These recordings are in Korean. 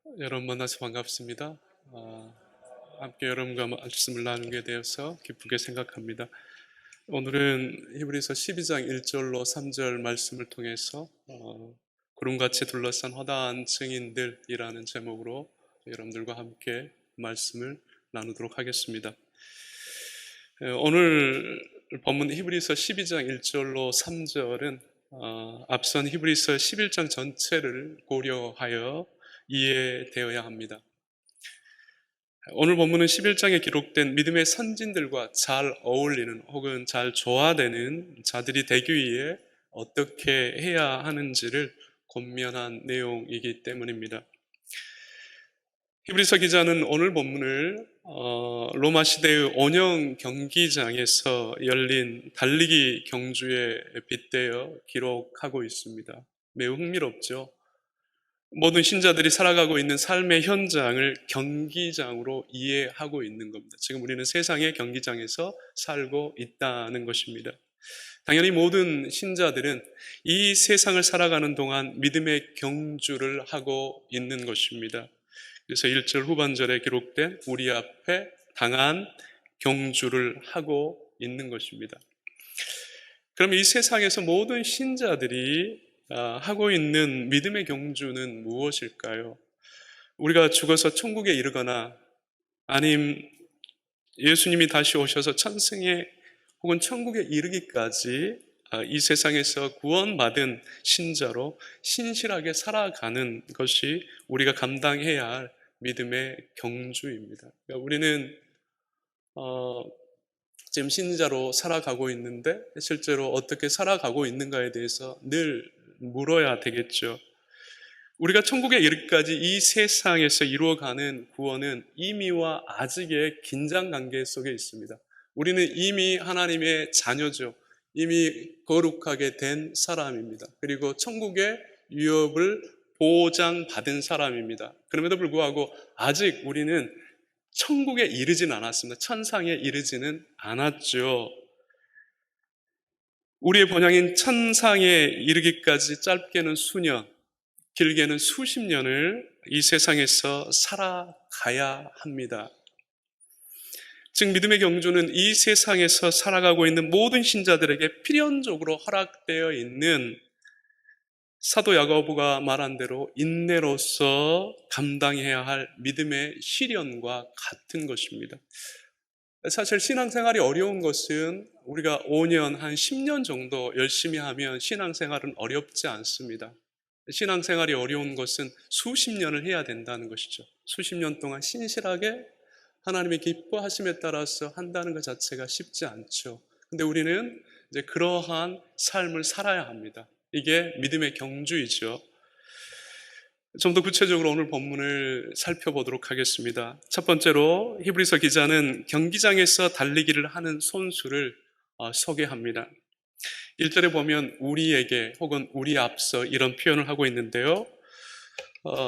여러분 만나서 반갑습니다. 함께 여러분과 말씀을 나누게 되어서 기쁘게 생각합니다. 오늘은 히브리서 12장 1절로 3절 말씀을 통해서 구름같이 둘러싼 허다한 증인들이라는 제목으로 여러분들과 함께 말씀을 나누도록 하겠습니다. 오늘 본문 히브리서 12장 1절로 3절은 앞선 히브리서 11장 전체를 고려하여 이해되어야 합니다. 오늘 본문은 11장에 기록된 믿음의 선진들과 잘 어울리는 혹은 잘 조화되는 자들이 되기 위해 어떻게 해야 하는지를 권면한 내용이기 때문입니다. 히브리서 기자는 오늘 본문을 로마 시대의 원형 경기장에서 열린 달리기 경주에 빗대어 기록하고 있습니다. 매우 흥미롭죠. 모든 신자들이 살아가고 있는 삶의 현장을 경기장으로 이해하고 있는 겁니다. 지금 우리는 세상의 경기장에서 살고 있다는 것입니다. 당연히 모든 신자들은 이 세상을 살아가는 동안 믿음의 경주를 하고 있는 것입니다. 그래서 1절 후반절에 기록된 우리 앞에 당한 경주를 하고 있는 것입니다. 그럼 이 세상에서 모든 신자들이 하고 있는 믿음의 경주는 무엇일까요? 우리가 죽어서 천국에 이르거나 아님 예수님이 다시 오셔서 천승에 혹은 천국에 이르기까지 이 세상에서 구원받은 신자로 신실하게 살아가는 것이 우리가 감당해야 할 믿음의 경주입니다. 그러니까 우리는 지금 신자로 살아가고 있는데 실제로 어떻게 살아가고 있는가에 대해서 늘 물어야 되겠죠. 우리가 천국에 이르기까지 이 세상에서 이루어가는 구원은 이미와 아직의 긴장관계 속에 있습니다. 우리는 이미 하나님의 자녀죠. 이미 거룩하게 된 사람입니다. 그리고 천국의 유업을 보장받은 사람입니다. 그럼에도 불구하고 아직 우리는 천국에 이르지는 않았습니다. 천상에 이르지는 않았죠. 우리의 본향인 천상에 이르기까지 짧게는 수년, 길게는 수십 년을 이 세상에서 살아가야 합니다. 즉 믿음의 경주는 이 세상에서 살아가고 있는 모든 신자들에게 필연적으로 허락되어 있는 사도 야고보가 말한 대로 인내로서 감당해야 할 믿음의 시련과 같은 것입니다. 사실 신앙생활이 어려운 것은 우리가 5년, 한 10년 정도 열심히 하면 신앙생활은 어렵지 않습니다. 신앙생활이 어려운 것은 수십 년을 해야 된다는 것이죠. 수십 년 동안 신실하게 하나님의 기뻐하심에 따라서 한다는 것 자체가 쉽지 않죠. 근데 우리는 이제 그러한 삶을 살아야 합니다. 이게 믿음의 경주이죠. 좀 더 구체적으로 오늘 본문을 살펴보도록 하겠습니다. 첫 번째로 히브리서 기자는 경기장에서 달리기를 하는 선수를 소개합니다. 1절에 보면 우리에게 혹은 우리 앞서 이런 표현을 하고 있는데요.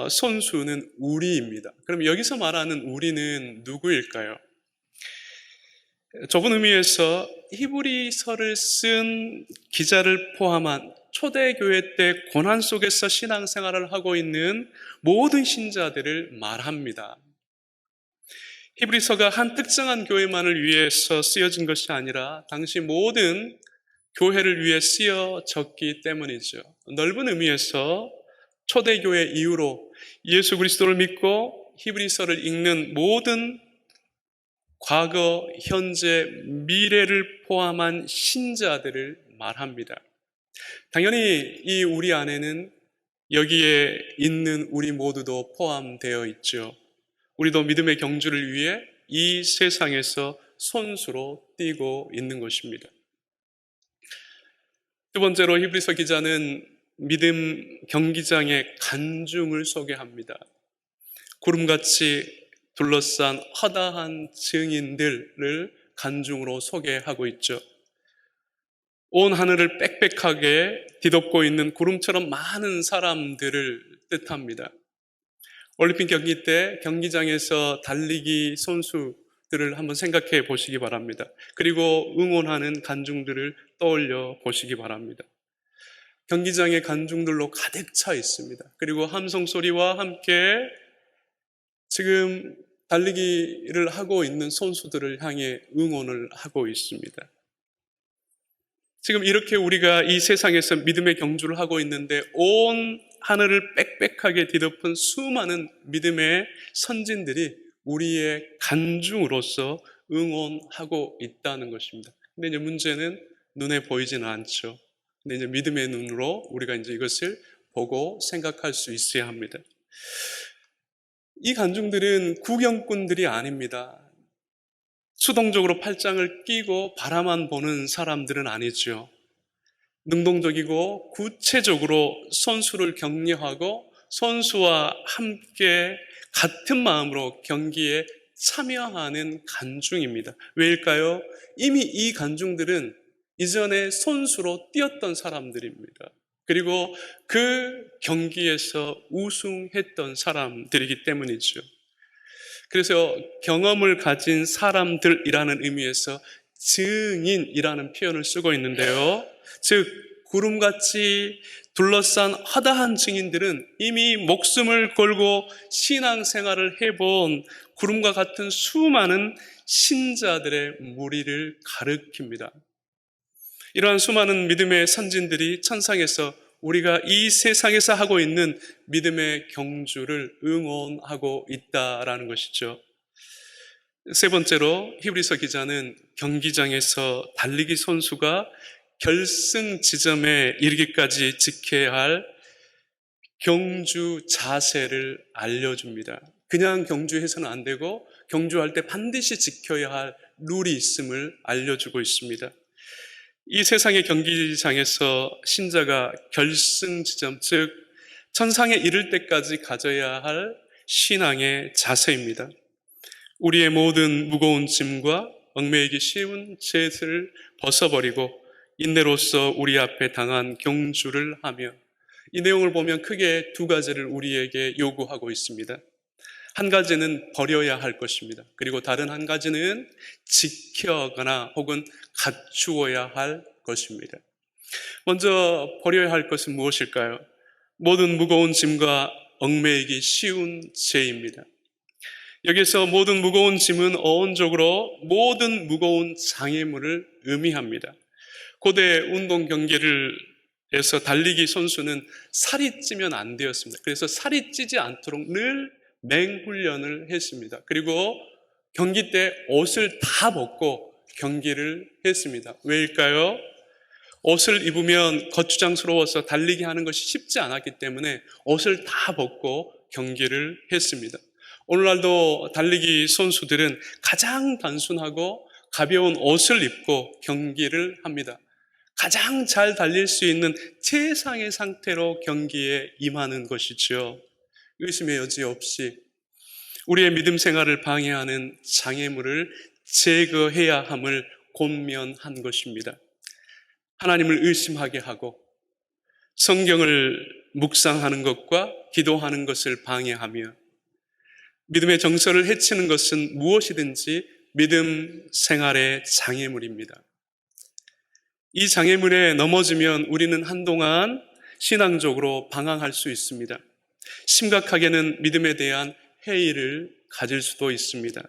선수는 우리입니다. 그럼 여기서 말하는 우리는 누구일까요? 좁은 의미에서 히브리서를 쓴 기자를 포함한 초대교회 때 고난 속에서 신앙생활을 하고 있는 모든 신자들을 말합니다. 히브리서가 한 특정한 교회만을 위해서 쓰여진 것이 아니라 당시 모든 교회를 위해 쓰여졌기 때문이죠. 넓은 의미에서 초대교회 이후로 예수 그리스도를 믿고 히브리서를 읽는 모든 과거, 현재, 미래를 포함한 신자들을 말합니다. 당연히 이 우리 안에는 여기에 있는 우리 모두도 포함되어 있죠. 우리도 믿음의 경주를 위해 이 세상에서 선수로 뛰고 있는 것입니다. 두 번째로 히브리서 기자는 믿음 경기장의 간중을 소개합니다. 구름같이 둘러싼 허다한 증인들을 간중으로 소개하고 있죠. 온 하늘을 빽빽하게 뒤덮고 있는 구름처럼 많은 사람들을 뜻합니다. 올림픽 경기 때 경기장에서 달리기 선수들을 한번 생각해 보시기 바랍니다. 그리고 응원하는 관중들을 떠올려 보시기 바랍니다. 경기장의 관중들로 가득 차 있습니다. 그리고 함성 소리와 함께 지금 달리기를 하고 있는 선수들을 향해 응원을 하고 있습니다. 지금 이렇게 우리가 이 세상에서 믿음의 경주를 하고 있는데 온 하늘을 빽빽하게 뒤덮은 수많은 믿음의 선진들이 우리의 간중으로서 응원하고 있다는 것입니다. 근데 이제 문제는 눈에 보이지는 않죠. 근데 이제 믿음의 눈으로 우리가 이제 이것을 보고 생각할 수 있어야 합니다. 이 간중들은 구경꾼들이 아닙니다. 수동적으로 팔짱을 끼고 바라만 보는 사람들은 아니죠. 능동적이고 구체적으로 선수를 격려하고 선수와 함께 같은 마음으로 경기에 참여하는 간중입니다. 왜일까요? 이미 이 간중들은 이전에 선수로 뛰었던 사람들입니다. 그리고 그 경기에서 우승했던 사람들이기 때문이죠. 그래서 경험을 가진 사람들이라는 의미에서 증인이라는 표현을 쓰고 있는데요. 즉 구름같이 둘러싼 허다한 증인들은 이미 목숨을 걸고 신앙생활을 해본 구름과 같은 수많은 신자들의 무리를 가리킵니다. 이러한 수많은 믿음의 선진들이 천상에서 우리가 이 세상에서 하고 있는 믿음의 경주를 응원하고 있다라는 것이죠. 세 번째로 히브리서 기자는 경기장에서 달리기 선수가 결승 지점에 이르기까지 지켜야 할 경주 자세를 알려줍니다. 그냥 경주해서는 안 되고 경주할 때 반드시 지켜야 할 룰이 있음을 알려주고 있습니다. 이 세상의 경기장에서 신자가 결승 지점, 즉 천상에 이를 때까지 가져야 할 신앙의 자세입니다. 우리의 모든 무거운 짐과 얽매이기 쉬운 죄를 벗어버리고 인내로서 우리 앞에 당한 경주를 하며, 이 내용을 보면 크게 두 가지를 우리에게 요구하고 있습니다. 한 가지는 버려야 할 것입니다. 그리고 다른 한 가지는 지켜가나 혹은 갖추어야 할 것입니다. 먼저 버려야 할 것은 무엇일까요? 모든 무거운 짐과 얽매이기 쉬운 죄입니다. 여기서 모든 무거운 짐은 어원적으로 모든 무거운 장애물을 의미합니다. 고대 운동 경기에서 달리기 선수는 살이 찌면 안 되었습니다. 그래서 살이 찌지 않도록 늘 맹훈련을 했습니다. 그리고 경기 때 옷을 다 벗고 경기를 했습니다. 왜일까요? 옷을 입으면 거추장스러워서 달리기 하는 것이 쉽지 않았기 때문에 옷을 다 벗고 경기를 했습니다. 오늘날도 달리기 선수들은 가장 단순하고 가벼운 옷을 입고 경기를 합니다. 가장 잘 달릴 수 있는 최상의 상태로 경기에 임하는 것이죠. 의심의 여지 없이 우리의 믿음 생활을 방해하는 장애물을 제거해야 함을 권면한 것입니다. 하나님을 의심하게 하고 성경을 묵상하는 것과 기도하는 것을 방해하며 믿음의 정서를 해치는 것은 무엇이든지 믿음 생활의 장애물입니다. 이 장애물에 넘어지면 우리는 한동안 신앙적으로 방황할 수 있습니다. 심각하게는 믿음에 대한 회의를 가질 수도 있습니다.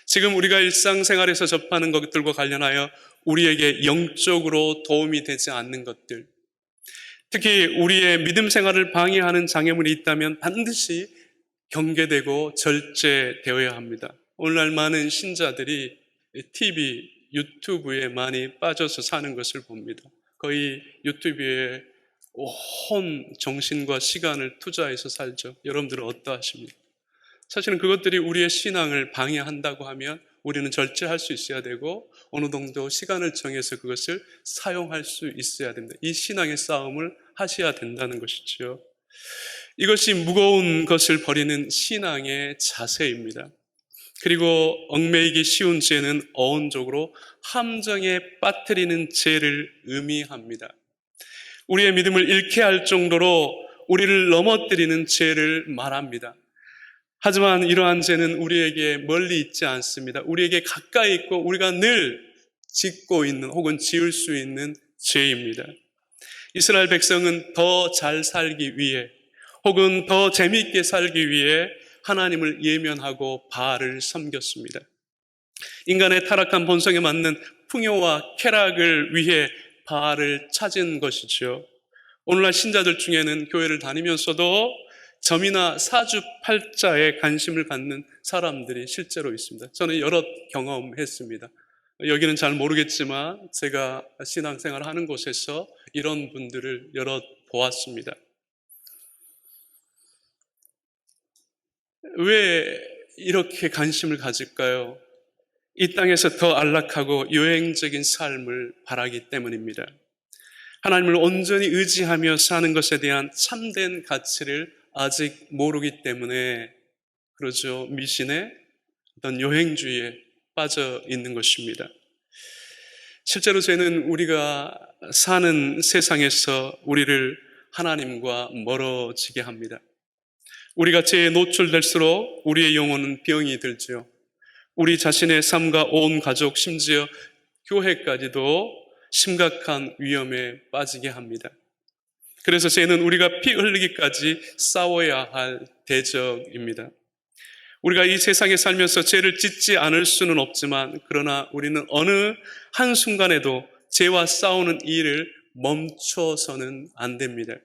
지금 우리가 일상생활에서 접하는 것들과 관련하여 우리에게 영적으로 도움이 되지 않는 것들, 특히 우리의 믿음 생활을 방해하는 장애물이 있다면 반드시 경계되고 절제되어야 합니다. 오늘날 많은 신자들이 TV, 유튜브에 많이 빠져서 사는 것을 봅니다. 거의 유튜브에 온 정신과 시간을 투자해서 살죠. 여러분들은 어떠하십니까? 사실은 그것들이 우리의 신앙을 방해한다고 하면 우리는 절제할 수 있어야 되고 어느 정도 시간을 정해서 그것을 사용할 수 있어야 된다. 이 신앙의 싸움을 하셔야 된다는 것이죠. 이것이 무거운 것을 버리는 신앙의 자세입니다. 그리고 얽매이기 쉬운 죄는 어원적으로 함정에 빠뜨리는 죄를 의미합니다. 우리의 믿음을 잃게 할 정도로 우리를 넘어뜨리는 죄를 말합니다. 하지만 이러한 죄는 우리에게 멀리 있지 않습니다. 우리에게 가까이 있고 우리가 늘 짓고 있는 혹은 지을 수 있는 죄입니다. 이스라엘 백성은 더 잘 살기 위해 혹은 더 재미있게 살기 위해 하나님을 예면하고 바알을 섬겼습니다. 인간의 타락한 본성에 맞는 풍요와 쾌락을 위해 바알을 찾은 것이죠. 오늘날 신자들 중에는 교회를 다니면서도 점이나 사주팔자에 관심을 갖는 사람들이 실제로 있습니다. 저는 여러 경험했습니다. 여기는 잘 모르겠지만 제가 신앙생활 하는 곳에서 이런 분들을 여러 보았습니다. 왜 이렇게 관심을 가질까요? 이 땅에서 더 안락하고 여행적인 삶을 바라기 때문입니다. 하나님을 온전히 의지하며 사는 것에 대한 참된 가치를 아직 모르기 때문에 그러죠. 미신의 어떤 여행주의에 빠져 있는 것입니다. 실제로 저는 우리가 사는 세상에서 우리를 하나님과 멀어지게 합니다. 우리가 죄에 노출될수록 우리의 영혼은 병이 들지요. 우리 자신의 삶과 온 가족, 심지어 교회까지도 심각한 위험에 빠지게 합니다. 그래서 죄는 우리가 피 흘리기까지 싸워야 할 대적입니다. 우리가 이 세상에 살면서 죄를 짓지 않을 수는 없지만 그러나 우리는 어느 한순간에도 죄와 싸우는 일을 멈춰서는 안 됩니다.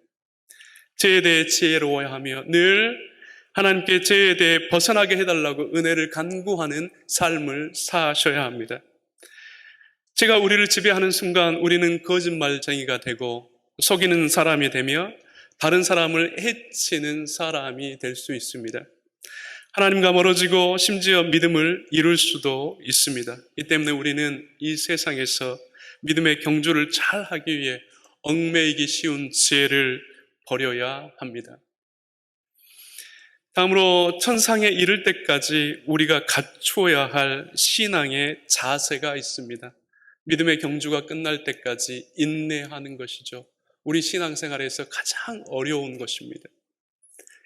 죄에 대해 지혜로워야 하며 늘 하나님께 죄에 대해 벗어나게 해달라고 은혜를 간구하는 삶을 사셔야 합니다. 죄가 우리를 지배하는 순간 우리는 거짓말쟁이가 되고 속이는 사람이 되며 다른 사람을 해치는 사람이 될 수 있습니다. 하나님과 멀어지고 심지어 믿음을 잃을 수도 있습니다. 이 때문에 우리는 이 세상에서 믿음의 경주를 잘 하기 위해 얽매이기 쉬운 죄를 버려야 합니다. 다음으로 천상에 이를 때까지 우리가 갖추어야 할 신앙의 자세가 있습니다. 믿음의 경주가 끝날 때까지 인내하는 것이죠. 우리 신앙생활에서 가장 어려운 것입니다.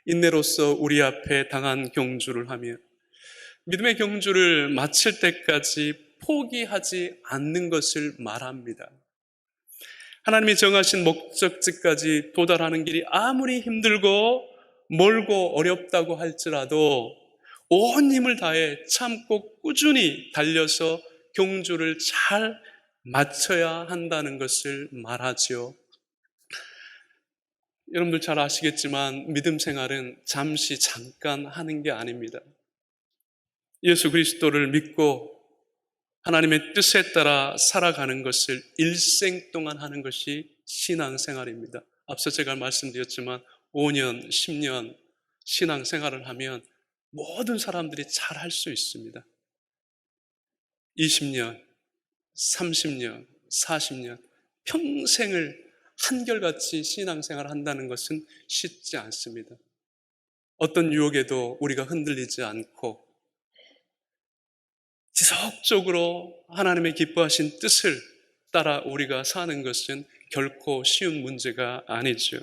인내로서 우리 앞에 당한 경주를 하며 믿음의 경주를 마칠 때까지 포기하지 않는 것을 말합니다. 하나님이 정하신 목적지까지 도달하는 길이 아무리 힘들고 멀고 어렵다고 할지라도 온 힘을 다해 참고 꾸준히 달려서 경주를 잘 마쳐야 한다는 것을 말하지요. 여러분들 잘 아시겠지만 믿음 생활은 잠시 잠깐 하는 게 아닙니다. 예수 그리스도를 믿고 하나님의 뜻에 따라 살아가는 것을 일생 동안 하는 것이 신앙생활입니다. 앞서 제가 말씀드렸지만 5년, 10년 신앙생활을 하면 모든 사람들이 잘 할 수 있습니다. 20년, 30년, 40년 평생을 한결같이 신앙생활을 한다는 것은 쉽지 않습니다. 어떤 유혹에도 우리가 흔들리지 않고 지속적으로 하나님의 기뻐하신 뜻을 따라 우리가 사는 것은 결코 쉬운 문제가 아니죠.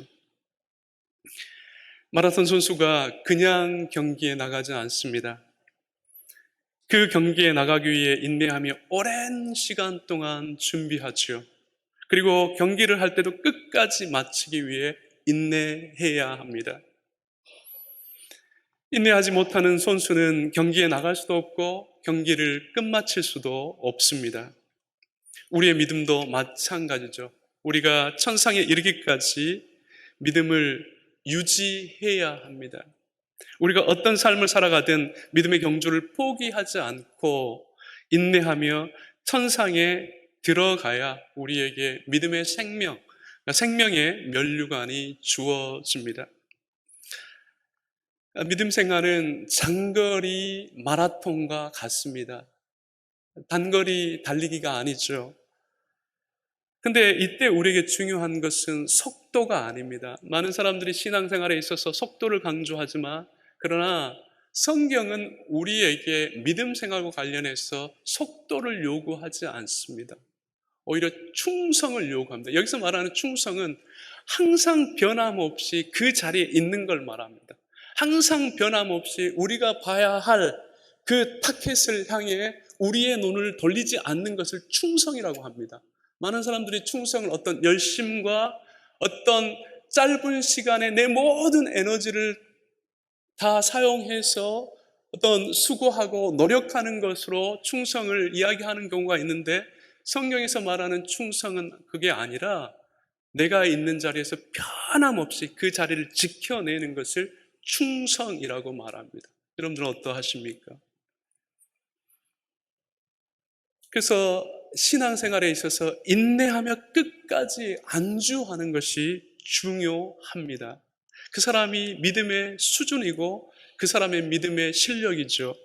마라톤 선수가 그냥 경기에 나가지 않습니다. 그 경기에 나가기 위해 인내하며 오랜 시간 동안 준비하죠. 그리고 경기를 할 때도 끝까지 마치기 위해 인내해야 합니다. 인내하지 못하는 선수는 경기에 나갈 수도 없고 경기를 끝마칠 수도 없습니다. 우리의 믿음도 마찬가지죠. 우리가 천상에 이르기까지 믿음을 유지해야 합니다. 우리가 어떤 삶을 살아가든 믿음의 경주를 포기하지 않고 인내하며 천상에 들어가야 우리에게 믿음의 생명, 생명의 면류관이 주어집니다. 믿음 생활은 장거리 마라톤과 같습니다. 단거리 달리기가 아니죠. 근데 이때 우리에게 중요한 것은 속도가 아닙니다. 많은 사람들이 신앙생활에 있어서 속도를 강조하지만 그러나 성경은 우리에게 믿음 생활과 관련해서 속도를 요구하지 않습니다. 오히려 충성을 요구합니다. 여기서 말하는 충성은 항상 변함없이 그 자리에 있는 걸 말합니다. 항상 변함없이 우리가 봐야 할 그 타켓을 향해 우리의 눈을 돌리지 않는 것을 충성이라고 합니다. 많은 사람들이 충성을 어떤 열심과 어떤 짧은 시간에 내 모든 에너지를 다 사용해서 어떤 수고하고 노력하는 것으로 충성을 이야기하는 경우가 있는데, 성경에서 말하는 충성은 그게 아니라 내가 있는 자리에서 변함없이 그 자리를 지켜내는 것을 충성이라고 말합니다. 여러분들은 어떠하십니까? 그래서 신앙생활에 있어서 인내하며 끝까지 안주하는 것이 중요합니다. 그 사람이 믿음의 수준이고 그 사람의 믿음의 실력이죠.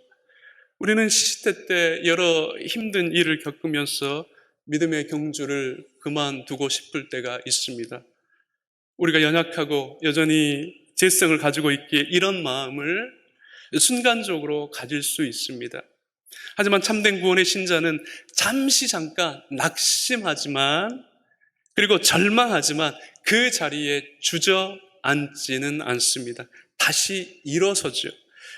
우리는 시대 때 여러 힘든 일을 겪으면서 믿음의 경주를 그만두고 싶을 때가 있습니다. 우리가 연약하고 여전히 재성을 가지고 있기에 이런 마음을 순간적으로 가질 수 있습니다. 하지만 참된 구원의 신자는 잠시 잠깐 낙심하지만, 그리고 절망하지만 그 자리에 주저앉지는 않습니다. 다시 일어서죠.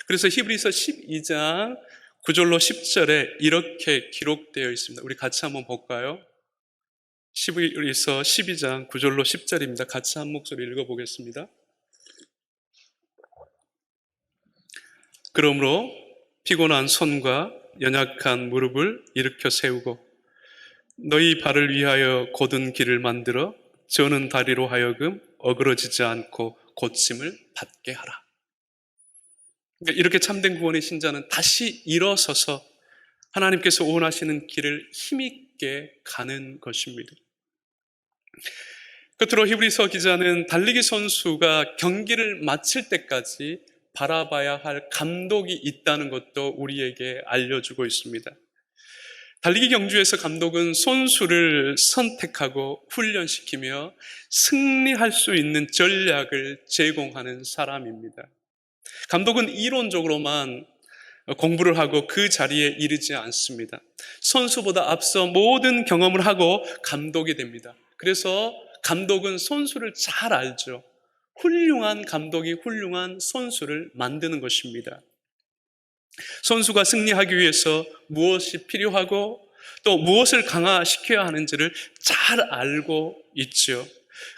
그래서 히브리서 12장 9절로 10절에 이렇게 기록되어 있습니다. 우리 같이 한번 볼까요? 히브리서 12장 9절로 10절입니다. 같이 한 목소리 읽어보겠습니다. 그러므로 피곤한 손과 연약한 무릎을 일으켜 세우고 너희 발을 위하여 곧은 길을 만들어 저는 다리로 하여금 어그러지지 않고 고침을 받게 하라. 그러니까 이렇게 참된 구원의 신자는 다시 일어서서 하나님께서 원하시는 길을 힘있게 가는 것입니다. 끝으로 히브리서 기자는 달리기 선수가 경기를 마칠 때까지 바라봐야 할 감독이 있다는 것도 우리에게 알려주고 있습니다. 달리기 경주에서 감독은 선수를 선택하고 훈련시키며 승리할 수 있는 전략을 제공하는 사람입니다. 감독은 이론적으로만 공부를 하고 그 자리에 이르지 않습니다. 선수보다 앞서 모든 경험을 하고 감독이 됩니다. 그래서 감독은 선수를 잘 알죠. 훌륭한 감독이 훌륭한 선수를 만드는 것입니다. 선수가 승리하기 위해서 무엇이 필요하고 또 무엇을 강화시켜야 하는지를 잘 알고 있죠.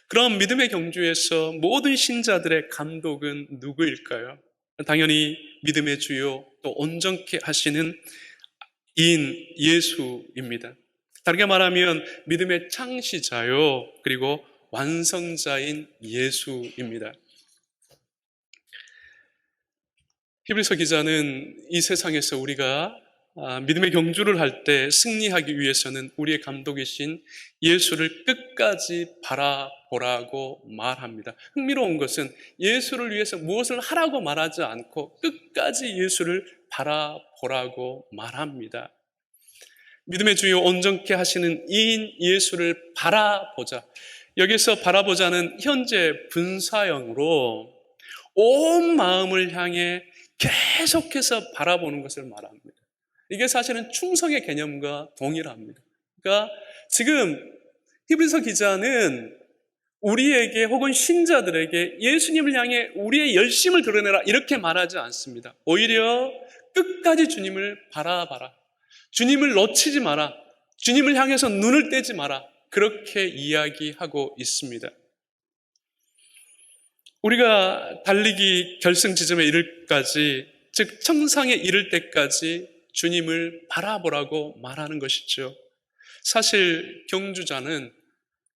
그럼 믿음의 경주에서 모든 신자들의 감독은 누구일까요? 당연히 믿음의 주요 또 온전케 하시는 이인 예수입니다. 다르게 말하면 믿음의 창시자요 그리고 완성자인 예수입니다. 히브리서 기자는 이 세상에서 우리가 믿음의 경주를 할 때 승리하기 위해서는 우리의 감독이신 예수를 끝까지 바라보라고 말합니다. 흥미로운 것은 예수를 위해서 무엇을 하라고 말하지 않고 끝까지 예수를 바라보라고 말합니다. 믿음의 주요 온전케 하시는 이인 예수를 바라보자. 여기서 바라보자는 현재 분사형으로 온 마음을 향해 계속해서 바라보는 것을 말합니다. 이게 사실은 충성의 개념과 동일합니다. 그러니까 지금 히브리서 기자는 우리에게 혹은 신자들에게 예수님을 향해 우리의 열심을 드러내라 이렇게 말하지 않습니다. 오히려 끝까지 주님을 바라봐라. 주님을 놓치지 마라. 주님을 향해서 눈을 떼지 마라. 그렇게 이야기하고 있습니다. 우리가 달리기 결승 지점에 이를 때까지, 즉 청상에 이를 때까지 주님을 바라보라고 말하는 것이죠. 사실 경주자는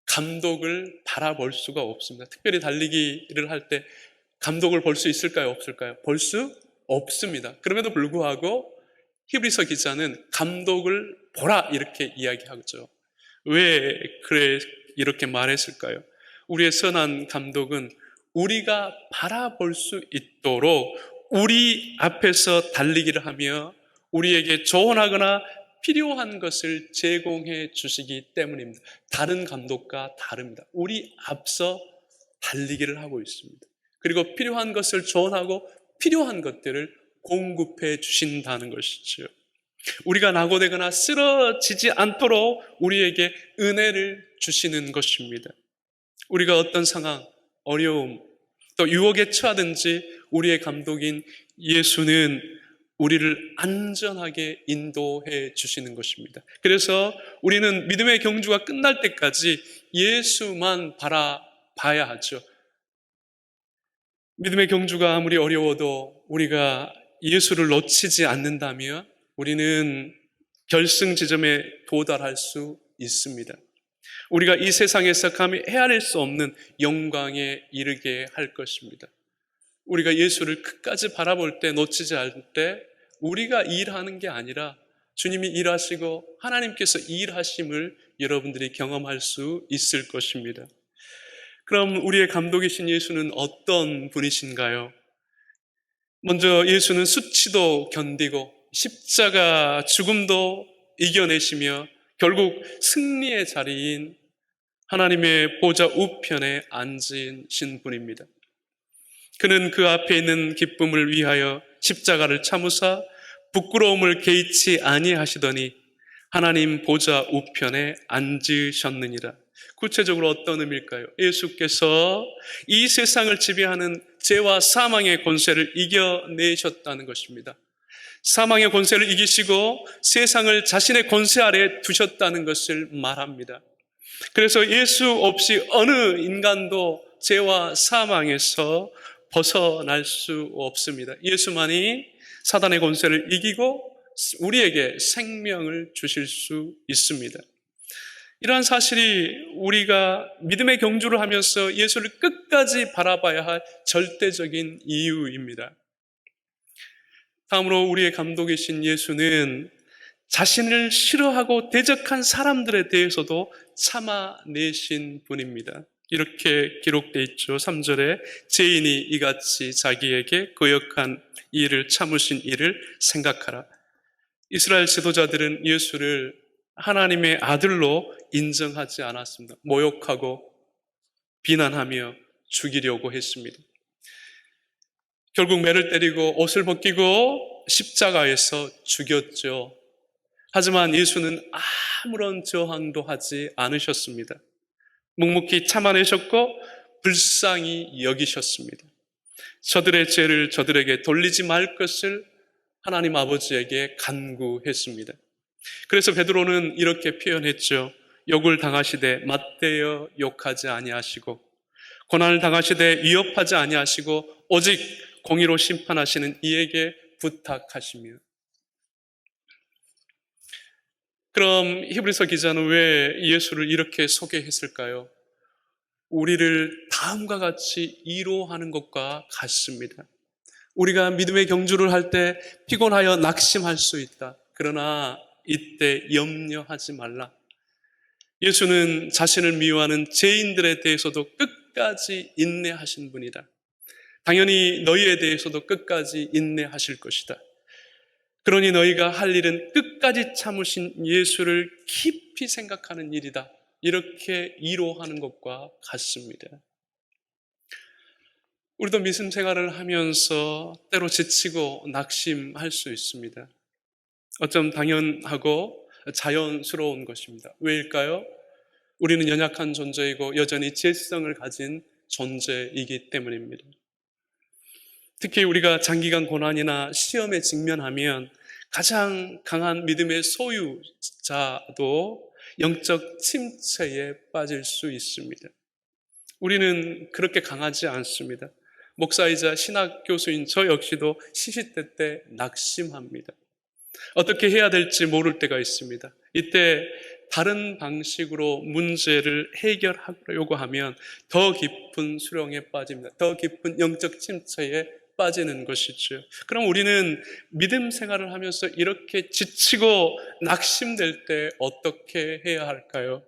감독을 바라볼 수가 없습니다. 특별히 달리기를 할 때 감독을 볼 수 있을까요? 없을까요? 볼 수 없습니다. 그럼에도 불구하고 히브리서 기자는 감독을 보라 이렇게 이야기하죠. 왜 그래 이렇게 말했을까요? 우리의 선한 감독은 우리가 바라볼 수 있도록 우리 앞에서 달리기를 하며 우리에게 조언하거나 필요한 것을 제공해 주시기 때문입니다. 다른 감독과 다릅니다. 우리 앞서 달리기를 하고 있습니다. 그리고 필요한 것을 조언하고 필요한 것들을 공급해 주신다는 것이죠. 우리가 낙오되거나 쓰러지지 않도록 우리에게 은혜를 주시는 것입니다. 우리가 어떤 상황, 어려움, 또 유혹에 처하든지 우리의 감독인 예수는 우리를 안전하게 인도해 주시는 것입니다. 그래서 우리는 믿음의 경주가 끝날 때까지 예수만 바라봐야 하죠. 믿음의 경주가 아무리 어려워도 우리가 예수를 놓치지 않는다면 우리는 결승 지점에 도달할 수 있습니다. 우리가 이 세상에서 감히 헤아릴 수 없는 영광에 이르게 할 것입니다. 우리가 예수를 끝까지 바라볼 때, 놓치지 않을 때 우리가 일하는 게 아니라 주님이 일하시고 하나님께서 일하심을 여러분들이 경험할 수 있을 것입니다. 그럼 우리의 감독이신 예수는 어떤 분이신가요? 먼저 예수는 수치도 견디고 십자가 죽음도 이겨내시며 결국 승리의 자리인 하나님의 보좌 우편에 앉으신 분입니다. 그는 그 앞에 있는 기쁨을 위하여 십자가를 참으사 부끄러움을 개의치 아니하시더니 하나님 보좌 우편에 앉으셨느니라. 구체적으로 어떤 의미일까요? 예수께서 이 세상을 지배하는 죄와 사망의 권세를 이겨내셨다는 것입니다. 사망의 권세를 이기시고 세상을 자신의 권세 아래에 두셨다는 것을 말합니다. 그래서 예수 없이 어느 인간도 죄와 사망에서 벗어날 수 없습니다. 예수만이 사단의 권세를 이기고 우리에게 생명을 주실 수 있습니다. 이러한 사실이 우리가 믿음의 경주를 하면서 예수를 끝까지 바라봐야 할 절대적인 이유입니다. 다음으로 우리의 감독이신 예수는 자신을 싫어하고 대적한 사람들에 대해서도 참아내신 분입니다. 이렇게 기록되어 있죠. 3절에 죄인이 이같이 자기에게 거역한 일을 참으신 일을 생각하라. 이스라엘 지도자들은 예수를 하나님의 아들로 인정하지 않았습니다. 모욕하고 비난하며 죽이려고 했습니다. 결국 매를 때리고 옷을 벗기고 십자가에서 죽였죠. 하지만 예수는 아무런 저항도 하지 않으셨습니다. 묵묵히 참아내셨고 불쌍히 여기셨습니다. 저들의 죄를 저들에게 돌리지 말 것을 하나님 아버지에게 간구했습니다. 그래서 베드로는 이렇게 표현했죠. 욕을 당하시되 맞대어 욕하지 아니하시고 고난을 당하시되 위협하지 아니하시고 오직 공의로 심판하시는 이에게 부탁하시며. 그럼 히브리서 기자는 왜 예수를 이렇게 소개했을까요? 우리를 다음과 같이 위로하는 것과 같습니다. 우리가 믿음의 경주를 할 때 피곤하여 낙심할 수 있다. 그러나 이때 염려하지 말라. 예수는 자신을 미워하는 죄인들에 대해서도 끝까지 인내하신 분이다. 당연히 너희에 대해서도 끝까지 인내하실 것이다. 그러니 너희가 할 일은 끝까지 참으신 예수를 깊이 생각하는 일이다. 이렇게 위로하는 것과 같습니다. 우리도 믿음 생활을 하면서 때로 지치고 낙심할 수 있습니다. 어쩜 당연하고 자연스러운 것입니다. 왜일까요? 우리는 연약한 존재이고 여전히 죄성을 가진 존재이기 때문입니다. 특히 우리가 장기간 고난이나 시험에 직면하면 가장 강한 믿음의 소유자도 영적 침체에 빠질 수 있습니다. 우리는 그렇게 강하지 않습니다. 목사이자 신학 교수인 저 역시도 시시때 때 낙심합니다. 어떻게 해야 될지 모를 때가 있습니다. 이때 다른 방식으로 문제를 해결하려고 하면 더 깊은 수렁에 빠집니다. 더 깊은 영적 침체에 빠지는 것이죠. 그럼 우리는 믿음 생활을 하면서 이렇게 지치고 낙심될 때 어떻게 해야 할까요?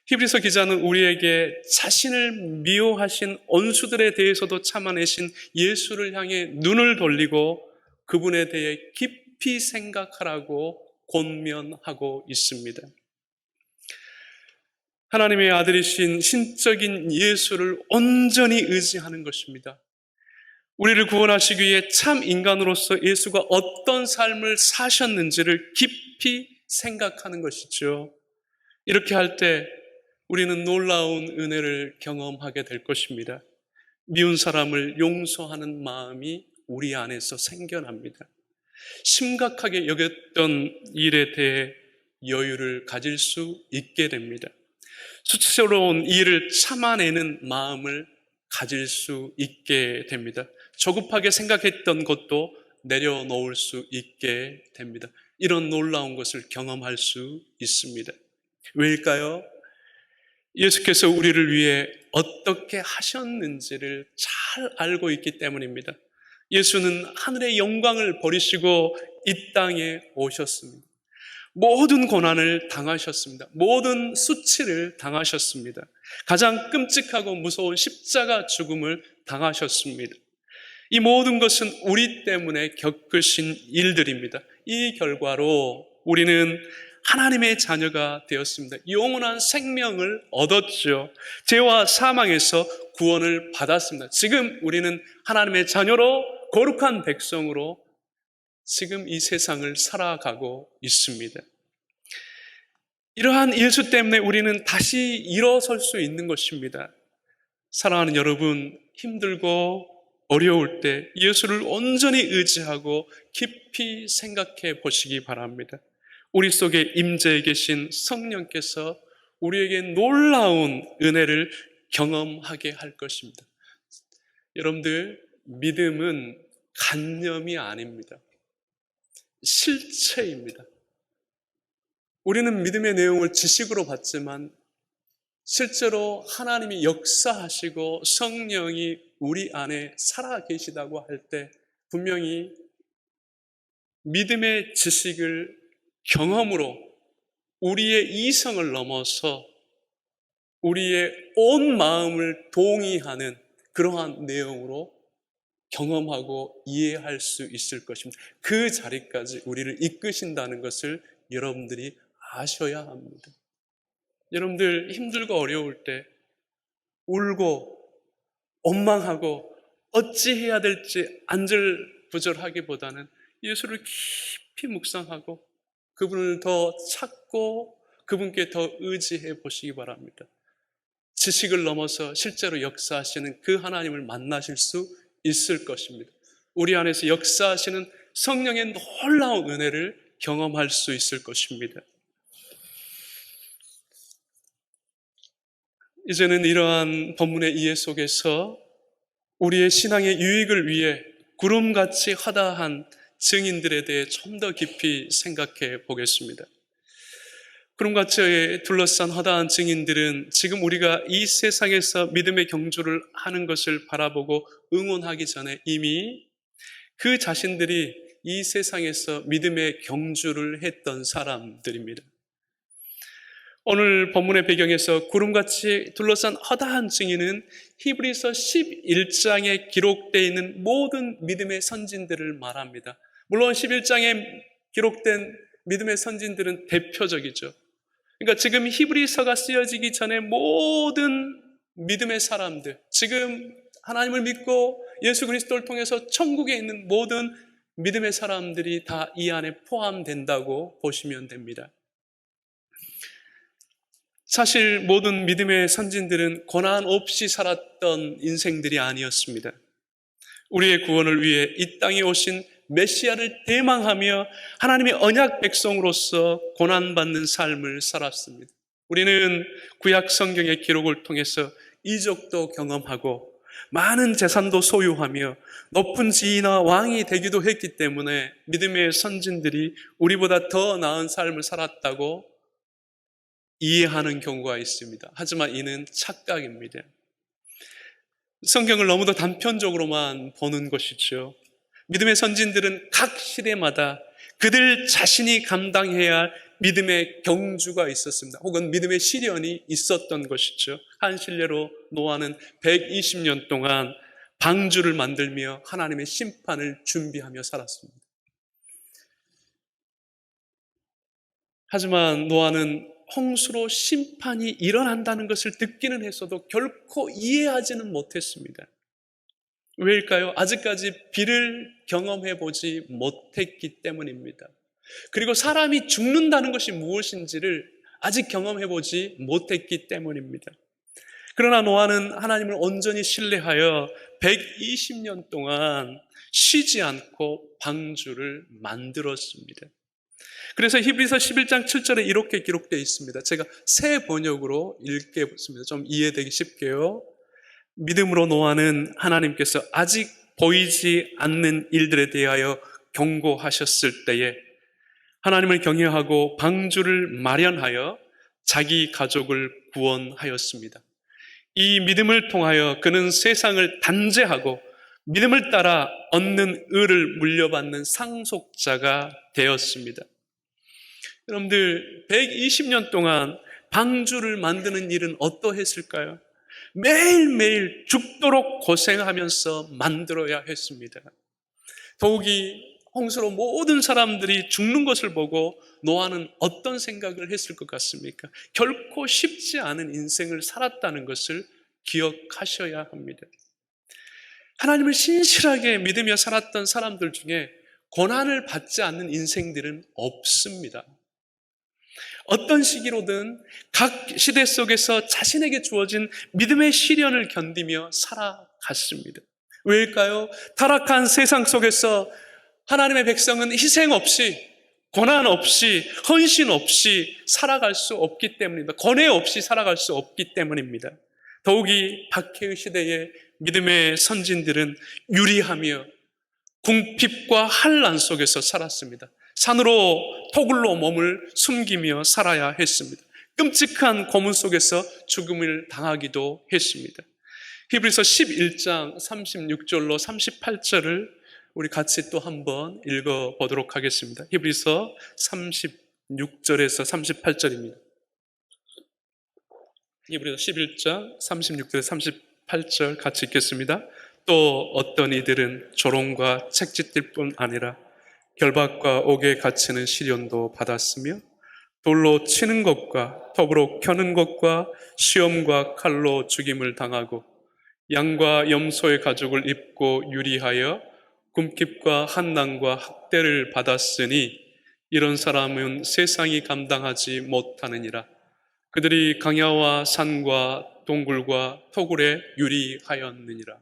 히브리서 기자는 우리에게 자신을 미워하신 원수들에 대해서도 참아내신 예수를 향해 눈을 돌리고 그분에 대해 깊이 생각하라고 권면하고 있습니다. 하나님의 아들이신 신적인 예수를 온전히 의지하는 것입니다. 우리를 구원하시기 위해 참 인간으로서 예수가 어떤 삶을 사셨는지를 깊이 생각하는 것이죠. 이렇게 할 때 우리는 놀라운 은혜를 경험하게 될 것입니다. 미운 사람을 용서하는 마음이 우리 안에서 생겨납니다. 심각하게 여겼던 일에 대해 여유를 가질 수 있게 됩니다. 수치스러운 일을 참아내는 마음을 가질 수 있게 됩니다. 조급하게 생각했던 것도 내려놓을 수 있게 됩니다. 이런 놀라운 것을 경험할 수 있습니다. 왜일까요? 예수께서 우리를 위해 어떻게 하셨는지를 잘 알고 있기 때문입니다. 예수는 하늘의 영광을 버리시고 이 땅에 오셨습니다. 모든 고난을 당하셨습니다. 모든 수치를 당하셨습니다. 가장 끔찍하고 무서운 십자가 죽음을 당하셨습니다. 이 모든 것은 우리 때문에 겪으신 일들입니다. 이 결과로 우리는 하나님의 자녀가 되었습니다. 영원한 생명을 얻었죠. 죄와 사망에서 구원을 받았습니다. 지금 우리는 하나님의 자녀로 거룩한 백성으로 지금 이 세상을 살아가고 있습니다. 이러한 예수 때문에 우리는 다시 일어설 수 있는 것입니다. 사랑하는 여러분, 힘들고 어려울 때 예수를 온전히 의지하고 깊이 생각해 보시기 바랍니다. 우리 속에 임재해 계신 성령께서 우리에게 놀라운 은혜를 경험하게 할 것입니다. 여러분들, 믿음은 관념이 아닙니다. 실체입니다. 우리는 믿음의 내용을 지식으로 받지만 실제로 하나님이 역사하시고 성령이 우리 안에 살아 계시다고 할 때 분명히 믿음의 지식을 경험으로 우리의 이성을 넘어서 우리의 온 마음을 동의하는 그러한 내용으로 경험하고 이해할 수 있을 것입니다. 그 자리까지 우리를 이끄신다는 것을 여러분들이 아셔야 합니다. 여러분들 힘들고 어려울 때 울고 원망하고 어찌해야 될지 안절부절하기보다는 예수를 깊이 묵상하고 그분을 더 찾고 그분께 더 의지해 보시기 바랍니다. 지식을 넘어서 실제로 역사하시는 그 하나님을 만나실 수 있을 것입니다. 우리 안에서 역사하시는 성령의 놀라운 은혜를 경험할 수 있을 것입니다. 이제는 이러한 본문의 이해 속에서 우리의 신앙의 유익을 위해 구름같이 허다한 증인들에 대해 좀 더 깊이 생각해 보겠습니다. 구름같이 둘러싼 허다한 증인들은 지금 우리가 이 세상에서 믿음의 경주를 하는 것을 바라보고 응원하기 전에 이미 그 자신들이 이 세상에서 믿음의 경주를 했던 사람들입니다. 오늘 본문의 배경에서 구름같이 둘러싼 허다한 증인은 히브리서 11장에 기록되어 있는 모든 믿음의 선진들을 말합니다. 물론 11장에 기록된 믿음의 선진들은 대표적이죠. 그러니까 지금 히브리서가 쓰여지기 전에 모든 믿음의 사람들, 지금 하나님을 믿고 예수 그리스도를 통해서 천국에 있는 모든 믿음의 사람들이 다 이 안에 포함된다고 보시면 됩니다. 사실 모든 믿음의 선진들은 고난 없이 살았던 인생들이 아니었습니다. 우리의 구원을 위해 이 땅에 오신 메시아를 대망하며 하나님의 언약 백성으로서 고난받는 삶을 살았습니다. 우리는 구약 성경의 기록을 통해서 이적도 경험하고 많은 재산도 소유하며 높은 지위나 왕이 되기도 했기 때문에 믿음의 선진들이 우리보다 더 나은 삶을 살았다고 이해하는 경우가 있습니다. 하지만 이는 착각입니다. 성경을 너무도 단편적으로만 보는 것이죠. 믿음의 선진들은 각 시대마다 그들 자신이 감당해야 할 믿음의 경주가 있었습니다. 혹은 믿음의 시련이 있었던 것이죠. 한 실례로 노아는 120년 동안 방주를 만들며 하나님의 심판을 준비하며 살았습니다. 하지만 노아는 홍수로 심판이 일어난다는 것을 듣기는 했어도 결코 이해하지는 못했습니다. 왜일까요? 아직까지 비를 경험해 보지 못했기 때문입니다. 그리고 사람이 죽는다는 것이 무엇인지를 아직 경험해 보지 못했기 때문입니다. 그러나 노아는 하나님을 온전히 신뢰하여 120년 동안 쉬지 않고 방주를 만들었습니다. 그래서 히브리서 11장 7절에 이렇게 기록되어 있습니다. 제가 새 번역으로 읽겠습니다. 좀 이해되기 쉽게요. 믿음으로 노아는 하나님께서 아직 보이지 않는 일들에 대하여 경고하셨을 때에 하나님을 경외하고 방주를 마련하여 자기 가족을 구원하였습니다. 이 믿음을 통하여 그는 세상을 단죄하고 믿음을 따라 얻는 의를 물려받는 상속자가 되었습니다. 여러분들, 120년 동안 방주를 만드는 일은 어떠했을까요? 매일매일 죽도록 고생하면서 만들어야 했습니다. 더욱이 홍수로 모든 사람들이 죽는 것을 보고 노아는 어떤 생각을 했을 것 같습니까? 결코 쉽지 않은 인생을 살았다는 것을 기억하셔야 합니다. 하나님을 신실하게 믿으며 살았던 사람들 중에 고난을 받지 않는 인생들은 없습니다. 어떤 시기로든 각 시대 속에서 자신에게 주어진 믿음의 시련을 견디며 살아갔습니다. 왜일까요? 타락한 세상 속에서 하나님의 백성은 희생 없이, 고난 없이, 헌신 없이 살아갈 수 없기 때문입니다. 고뇌 없이 살아갈 수 없기 때문입니다. 더욱이 박해의 시대에 믿음의 선진들은 유리하며 궁핍과 환난 속에서 살았습니다. 산으로 토굴로 몸을 숨기며 살아야 했습니다. 끔찍한 고문 속에서 죽음을 당하기도 했습니다. 히브리서 11장 36절로 38절을 우리 같이 또 한번 읽어보도록 하겠습니다. 히브리서 36절에서 38절입니다. 히브리서 11장 36절에서 38절 같이 읽겠습니다. 또 어떤 이들은 조롱과 책짓들 뿐 아니라 결박과 옥에 갇히는 시련도 받았으며 돌로 치는 것과 톱으로 켜는 것과 시험과 칼로 죽임을 당하고 양과 염소의 가죽을 입고 유리하여 궁핍과 환난과 학대를 받았으니 이런 사람은 세상이 감당하지 못하느니라. 그들이 강야와 산과 동굴과 토굴에 유리하였느니라.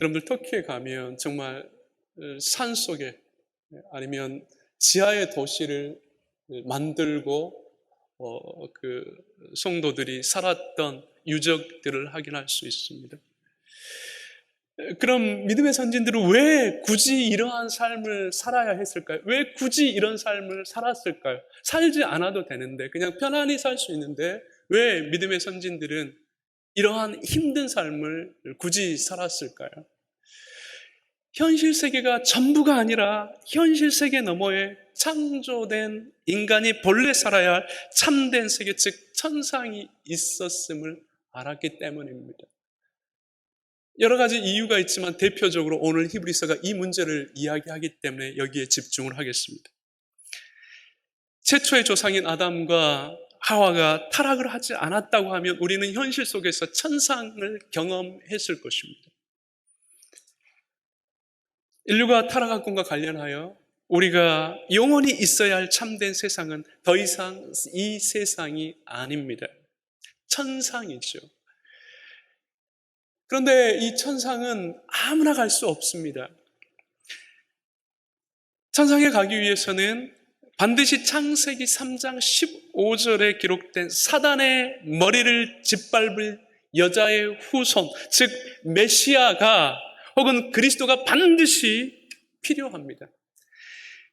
여러분들 터키에 가면 정말 산 속에 아니면 지하의 도시를 만들고 그 성도들이 살았던 유적들을 확인할 수 있습니다. 그럼 믿음의 선진들은 왜 굳이 이러한 삶을 살아야 했을까요? 왜 굳이 이런 삶을 살았을까요? 살지 않아도 되는데, 그냥 편안히 살 수 있는데 왜 믿음의 선진들은 이러한 힘든 삶을 굳이 살았을까요? 현실 세계가 전부가 아니라 현실 세계 너머에 창조된 인간이 본래 살아야 할 참된 세계, 즉 천상이 있었음을 알았기 때문입니다. 여러 가지 이유가 있지만 대표적으로 오늘 히브리서가 이 문제를 이야기하기 때문에 여기에 집중을 하겠습니다. 최초의 조상인 아담과 하와가 타락을 하지 않았다고 하면 우리는 현실 속에서 천상을 경험했을 것입니다. 인류가 타락함과 관련하여 우리가 영원히 있어야 할 참된 세상은 더 이상 이 세상이 아닙니다. 천상이죠. 그런데 이 천상은 아무나 갈 수 없습니다. 천상에 가기 위해서는 반드시 창세기 3장 15절에 기록된 사단의 머리를 짓밟을 여자의 후손, 즉 메시아가 혹은 그리스도가 반드시 필요합니다.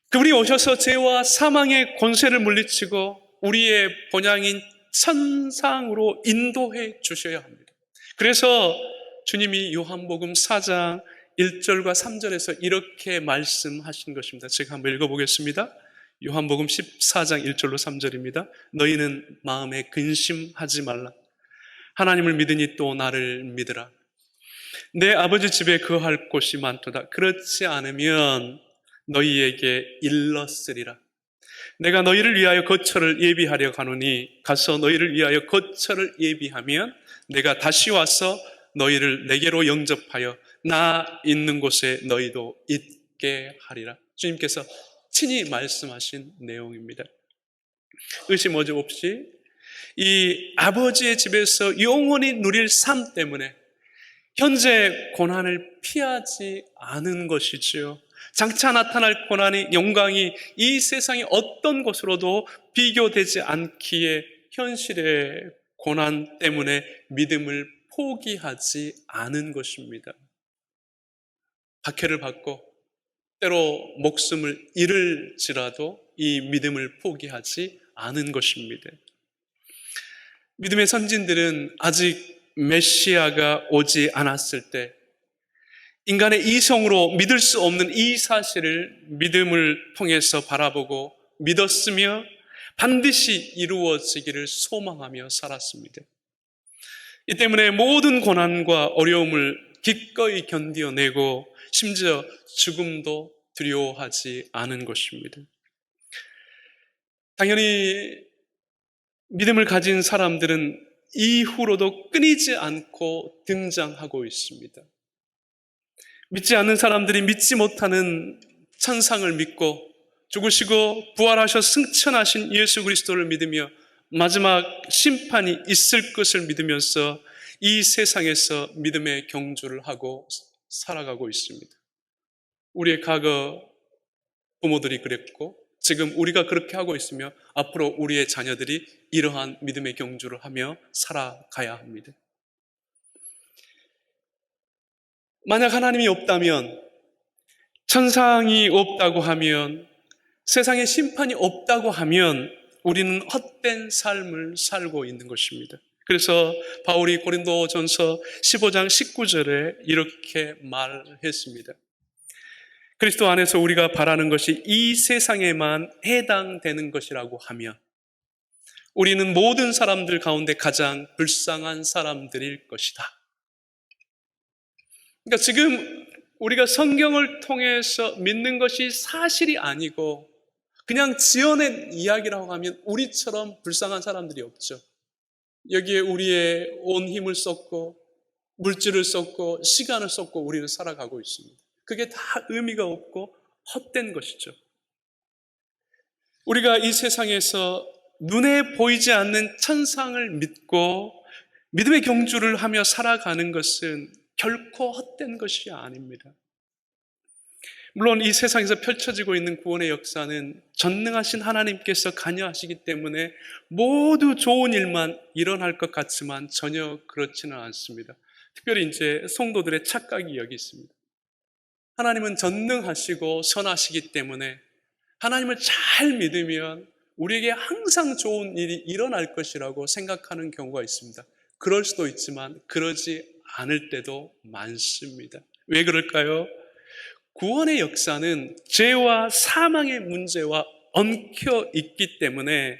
그분이 오셔서 죄와 사망의 권세를 물리치고 우리의 본향인 천상으로 인도해 주셔야 합니다. 그래서 주님이 요한복음 4장 1절과 3절에서 이렇게 말씀하신 것입니다. 제가 한번 읽어보겠습니다. 요한복음 14장 1절로 3절입니다. 너희는 마음에 근심하지 말라. 하나님을 믿으니 또 나를 믿으라. 내 아버지 집에 거할 곳이 많도다. 그렇지 않으면 너희에게 일렀으리라. 내가 너희를 위하여 거처를 예비하려 가노니 가서 너희를 위하여 거처를 예비하면 내가 다시 와서 너희를 내게로 영접하여 나 있는 곳에 너희도 있게 하리라. 주님께서 친히 말씀하신 내용입니다. 의심 오지 없이 이 아버지의 집에서 영원히 누릴 삶 때문에 현재 고난을 피하지 않은 것이지요. 장차 나타날 고난이, 영광이 이 세상의 어떤 것으로도 비교되지 않기에 현실에 고난 때문에 믿음을 포기하지 않은 것입니다. 박해를 받고 때로 목숨을 잃을지라도 이 믿음을 포기하지 않은 것입니다. 믿음의 선진들은 아직 메시아가 오지 않았을 때 인간의 이성으로 믿을 수 없는 이 사실을 믿음을 통해서 바라보고 믿었으며 반드시 이루어지기를 소망하며 살았습니다. 이 때문에 모든 고난과 어려움을 기꺼이 견뎌내고 심지어 죽음도 두려워하지 않은 것입니다. 당연히 믿음을 가진 사람들은 이후로도 끊이지 않고 등장하고 있습니다. 믿지 않는 사람들이 믿지 못하는 천상을 믿고 죽으시고 부활하셔 승천하신 예수 그리스도를 믿으며 마지막 심판이 있을 것을 믿으면서 이 세상에서 믿음의 경주를 하고 살아가고 있습니다. 우리의 과거 부모들이 그랬고 지금 우리가 그렇게 하고 있으며 앞으로 우리의 자녀들이 이러한 믿음의 경주를 하며 살아가야 합니다. 만약 하나님이 없다면, 천상이 없다고 하면, 세상에 심판이 없다고 하면 우리는 헛된 삶을 살고 있는 것입니다. 그래서 바울이 고린도전서 15장 19절에 이렇게 말했습니다. 그리스도 안에서 우리가 바라는 것이 이 세상에만 해당되는 것이라고 하면 우리는 모든 사람들 가운데 가장 불쌍한 사람들일 것이다. 그러니까 지금 우리가 성경을 통해서 믿는 것이 사실이 아니고 그냥 지어낸 이야기라고 하면 우리처럼 불쌍한 사람들이 없죠. 여기에 우리의 온 힘을 쏟고 물질을 쏟고 시간을 쏟고 우리는 살아가고 있습니다. 그게 다 의미가 없고 헛된 것이죠. 우리가 이 세상에서 눈에 보이지 않는 천상을 믿고 믿음의 경주를 하며 살아가는 것은 결코 헛된 것이 아닙니다. 물론 이 세상에서 펼쳐지고 있는 구원의 역사는 전능하신 하나님께서 관여하시기 때문에 모두 좋은 일만 일어날 것 같지만 전혀 그렇지는 않습니다. 특별히 이제 성도들의 착각이 여기 있습니다. 하나님은 전능하시고 선하시기 때문에 하나님을 잘 믿으면 우리에게 항상 좋은 일이 일어날 것이라고 생각하는 경우가 있습니다. 그럴 수도 있지만 그러지 않을 때도 많습니다. 왜 그럴까요? 구원의 역사는 죄와 사망의 문제와 엉켜 있기 때문에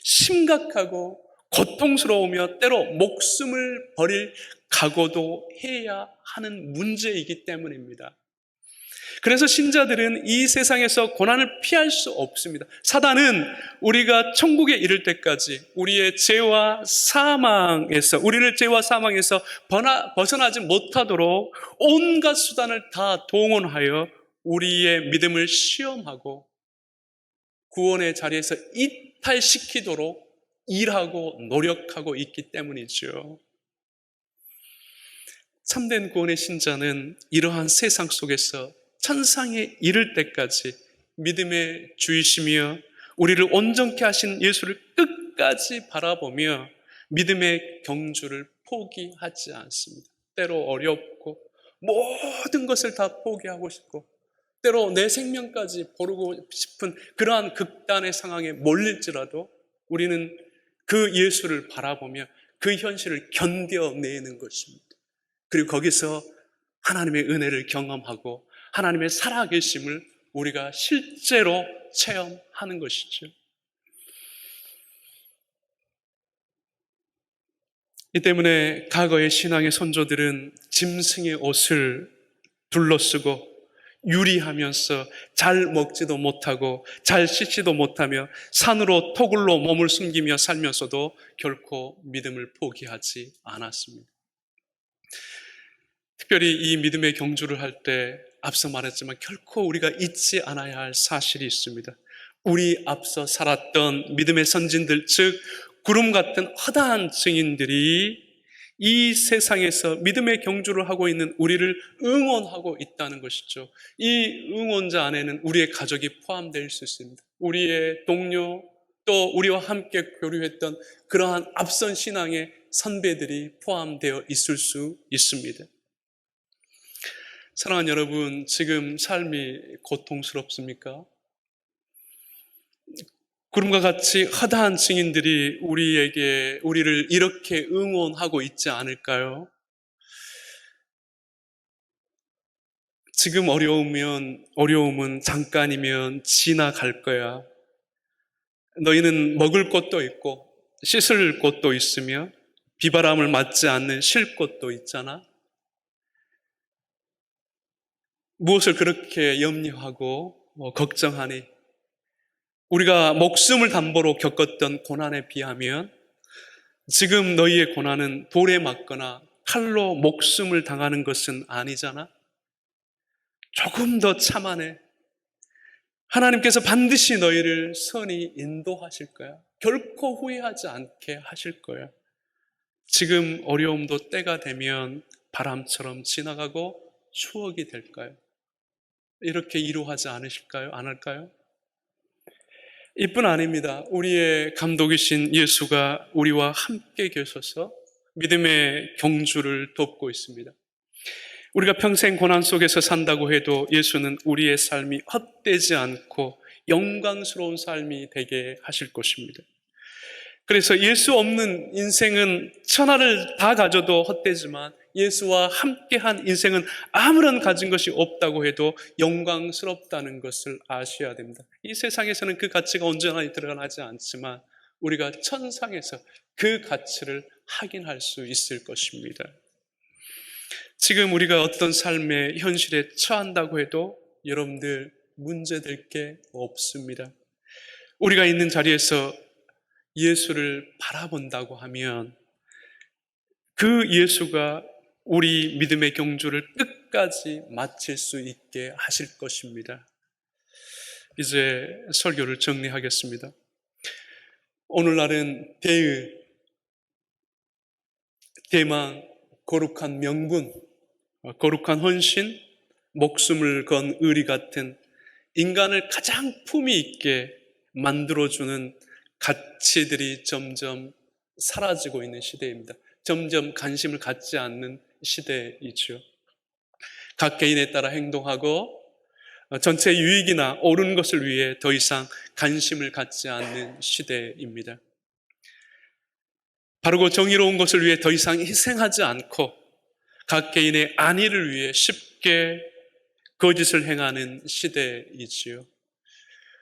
심각하고 고통스러우며 때로 목숨을 버릴 각오도 해야 하는 문제이기 때문입니다. 그래서 신자들은 이 세상에서 고난을 피할 수 없습니다. 사단은 우리가 천국에 이를 때까지 우리의 죄와 사망에서, 우리를 죄와 사망에서 벗어나지 못하도록 온갖 수단을 다 동원하여 우리의 믿음을 시험하고 구원의 자리에서 이탈시키도록 일하고 노력하고 있기 때문이죠. 참된 구원의 신자는 이러한 세상 속에서 천상에 이를 때까지 믿음의 주이시며 우리를 온전케 하신 예수를 끝까지 바라보며 믿음의 경주를 포기하지 않습니다. 때로 어렵고 모든 것을 다 포기하고 싶고 때로 내 생명까지 버리고 싶은 그러한 극단의 상황에 몰릴지라도 우리는 그 예수를 바라보며 그 현실을 견뎌내는 것입니다. 그리고 거기서 하나님의 은혜를 경험하고 하나님의 살아계심을 우리가 실제로 체험하는 것이죠. 이 때문에 과거의 신앙의 선조들은 짐승의 옷을 둘러쓰고 유리하면서 잘 먹지도 못하고 잘 씻지도 못하며 산으로 토굴로 몸을 숨기며 살면서도 결코 믿음을 포기하지 않았습니다. 특별히 이 믿음의 경주를 할 때 앞서 말했지만 결코 우리가 잊지 않아야 할 사실이 있습니다. 우리 앞서 살았던 믿음의 선진들, 즉 구름 같은 허다한 증인들이 이 세상에서 믿음의 경주를 하고 있는 우리를 응원하고 있다는 것이죠. 이 응원자 안에는 우리의 가족이 포함되어 있을 수 있습니다. 우리의 동료, 또 우리와 함께 교류했던 그러한 앞선 신앙의 선배들이 포함되어 있을 수 있습니다. 사랑하는 여러분, 지금 삶이 고통스럽습니까? 구름과 같이 허다한 증인들이 우리를 이렇게 응원하고 있지 않을까요? 지금 어려움은 잠깐이면 지나갈 거야. 너희는 먹을 것도 있고, 씻을 곳도 있으며, 비바람을 맞지 않는 쉴 곳도 있잖아. 무엇을 그렇게 염려하고 걱정하니? 우리가 목숨을 담보로 겪었던 고난에 비하면 지금 너희의 고난은 돌에 맞거나 칼로 목숨을 당하는 것은 아니잖아. 조금 더 참아내. 하나님께서 반드시 너희를 선히 인도하실 거야. 결코 후회하지 않게 하실 거야. 지금 어려움도 때가 되면 바람처럼 지나가고 추억이 될까요? 이렇게 위로하지 않으실까요? 안 할까요? 이뿐 아닙니다. 우리의 감독이신 예수가 우리와 함께 계셔서 믿음의 경주를 돕고 있습니다. 우리가 평생 고난 속에서 산다고 해도 예수는 우리의 삶이 헛되지 않고 영광스러운 삶이 되게 하실 것입니다. 그래서 예수 없는 인생은 천하를 다 가져도 헛되지만 예수와 함께한 인생은 아무런 가진 것이 없다고 해도 영광스럽다는 것을 아셔야 됩니다. 이 세상에서는 그 가치가 온전히 드러나지 않지만 우리가 천상에서 그 가치를 확인할 수 있을 것입니다. 지금 우리가 어떤 삶의 현실에 처한다고 해도 여러분들 문제될 게 없습니다. 우리가 있는 자리에서 예수를 바라본다고 하면 그 예수가 우리 믿음의 경주를 끝까지 마칠 수 있게 하실 것입니다. 이제 설교를 정리하겠습니다. 오늘날은 대망, 거룩한 명분, 거룩한 헌신, 목숨을 건 의리 같은 인간을 가장 품위 있게 만들어주는 가치들이 점점 사라지고 있는 시대입니다. 점점 관심을 갖지 않는 시대이죠. 각 개인에 따라 행동하고 전체 유익이나 옳은 것을 위해 더 이상 관심을 갖지 않는 시대입니다. 바르고 정의로운 것을 위해 더 이상 희생하지 않고 각 개인의 안위를 위해 쉽게 거짓을 행하는 시대이지요.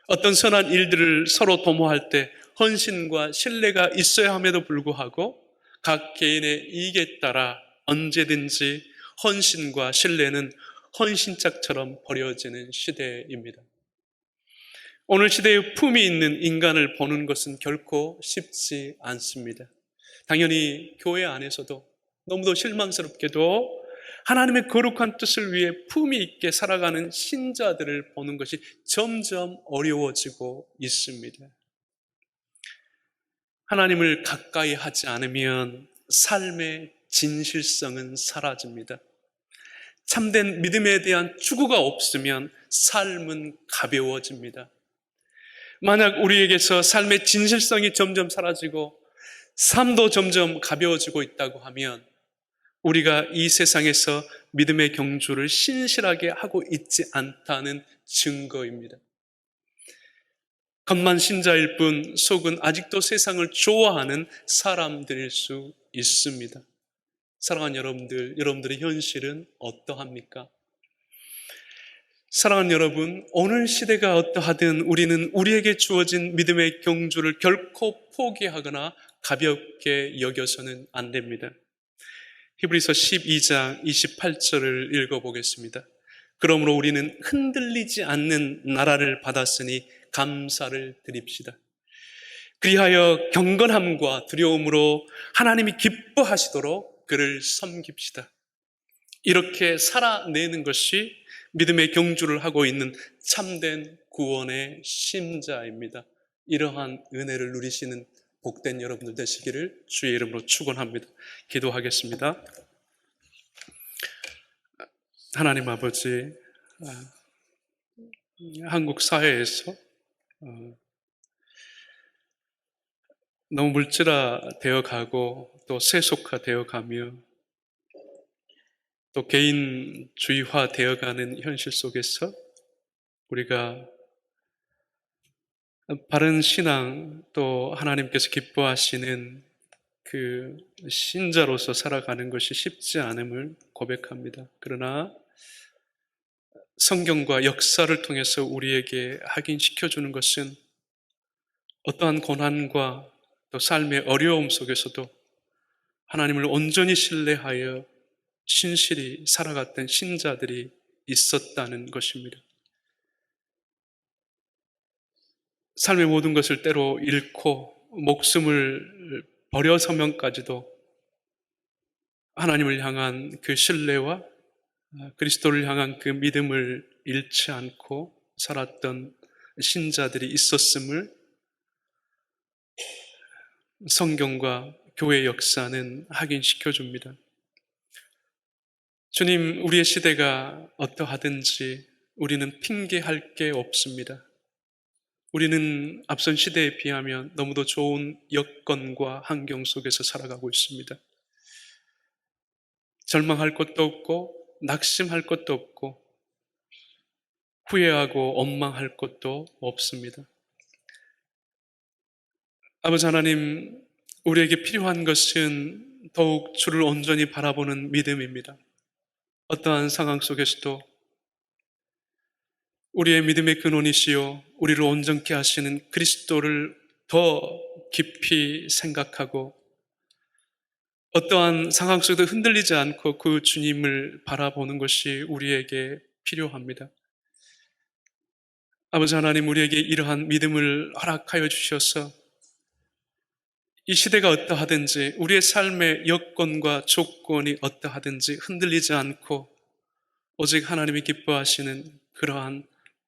어떤 선한 일들을 서로 도모할 때 헌신과 신뢰가 있어야 함에도 불구하고 각 개인의 이익에 따라 언제든지 헌신과 신뢰는 헌신짝처럼 버려지는 시대입니다. 오늘 시대의 품이 있는 인간을 보는 것은 결코 쉽지 않습니다. 당연히 교회 안에서도 너무도 실망스럽게도 하나님의 거룩한 뜻을 위해 품위 있게 살아가는 신자들을 보는 것이 점점 어려워지고 있습니다. 하나님을 가까이 하지 않으면 삶의 진실성은 사라집니다. 참된 믿음에 대한 추구가 없으면 삶은 가벼워집니다. 만약 우리에게서 삶의 진실성이 점점 사라지고 삶도 점점 가벼워지고 있다고 하면 우리가 이 세상에서 믿음의 경주를 신실하게 하고 있지 않다는 증거입니다. 겉만 신자일 뿐 속은 아직도 세상을 좋아하는 사람들일 수 있습니다. 사랑하는 여러분들, 여러분들의 현실은 어떠합니까? 사랑하는 여러분, 오늘 시대가 어떠하든 우리는 우리에게 주어진 믿음의 경주를 결코 포기하거나 가볍게 여겨서는 안 됩니다. 히브리서 12장 28절을 읽어보겠습니다. 그러므로 우리는 흔들리지 않는 나라를 받았으니 감사를 드립시다. 그리하여 경건함과 두려움으로 하나님이 기뻐하시도록 그를 섬깁시다. 이렇게 살아내는 것이 믿음의 경주를 하고 있는 참된 구원의 심자입니다. 이러한 은혜를 누리시는 복된 여러분들 되시기를 주의 이름으로 축원합니다. 기도하겠습니다. 하나님 아버지, 한국 사회에서 너무 물질화되어 가고 또 세속화되어 가며 또 개인주의화되어 가는 현실 속에서 우리가 바른 신앙 또 하나님께서 기뻐하시는 그 신자로서 살아가는 것이 쉽지 않음을 고백합니다. 그러나 성경과 역사를 통해서 우리에게 확인시켜주는 것은 어떠한 고난과 또 삶의 어려움 속에서도 하나님을 온전히 신뢰하여 신실히 살아갔던 신자들이 있었다는 것입니다. 삶의 모든 것을 때로 잃고 목숨을 버려서면까지도 하나님을 향한 그 신뢰와 그리스도를 향한 그 믿음을 잃지 않고 살았던 신자들이 있었음을 성경과 교회 역사는 확인시켜 줍니다. 주님, 우리의 시대가 어떠하든지 우리는 핑계할 게 없습니다. 우리는 앞선 시대에 비하면 너무도 좋은 여건과 환경 속에서 살아가고 있습니다. 절망할 것도 없고 낙심할 것도 없고 후회하고 원망할 것도 없습니다. 아버지 하나님, 우리에게 필요한 것은 더욱 주를 온전히 바라보는 믿음입니다. 어떠한 상황 속에서도 우리의 믿음의 근원이시요 우리를 온전케 하시는 그리스도를 더 깊이 생각하고 어떠한 상황 속에도 흔들리지 않고 그 주님을 바라보는 것이 우리에게 필요합니다. 아버지 하나님, 우리에게 이러한 믿음을 허락하여 주셔서 이 시대가 어떠하든지 우리의 삶의 여건과 조건이 어떠하든지 흔들리지 않고 오직 하나님이 기뻐하시는 그러한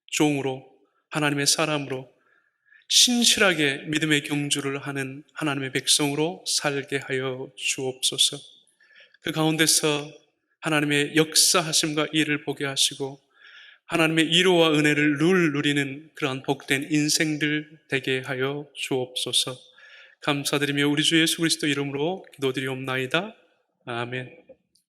종으로 하나님의 사람으로 신실하게 믿음의 경주를 하는 하나님의 백성으로 살게 하여 주옵소서. 그 가운데서 하나님의 역사하심과 일을 보게 하시고 하나님의 위로와 은혜를 늘 누리는 그러한 복된 인생들 되게 하여 주옵소서. 감사드리며 우리 주 예수 그리스도 이름으로 기도드리옵나이다. 아멘.